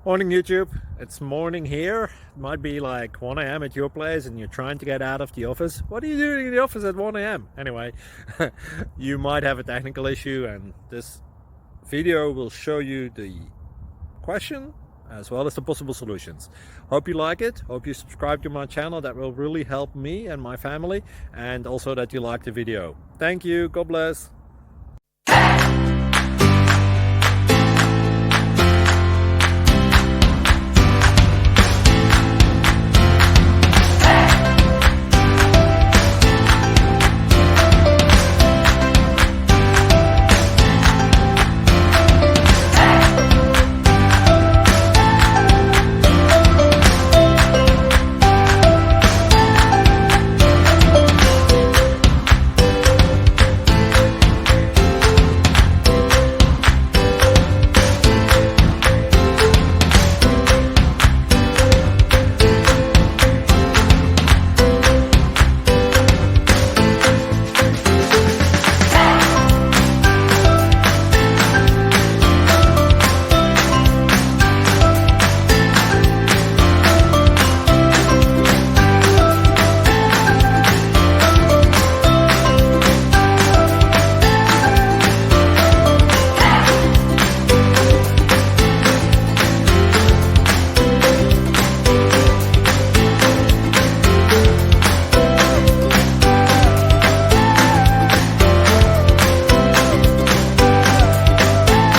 Morning YouTube, it's morning here. It might be like 1 a.m. at your place and you're trying to get out of the office. What are you doing in the office at 1 a.m.? Anyway, you might have a technical issue and this video will show you the question as well as the possible solutions. Hope you like it, hope you subscribe to my channel. That will really help me and my family, and also that you like the video. Thank you, God bless.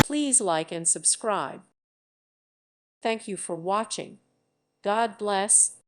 Please like and subscribe. Thank you for watching. God bless.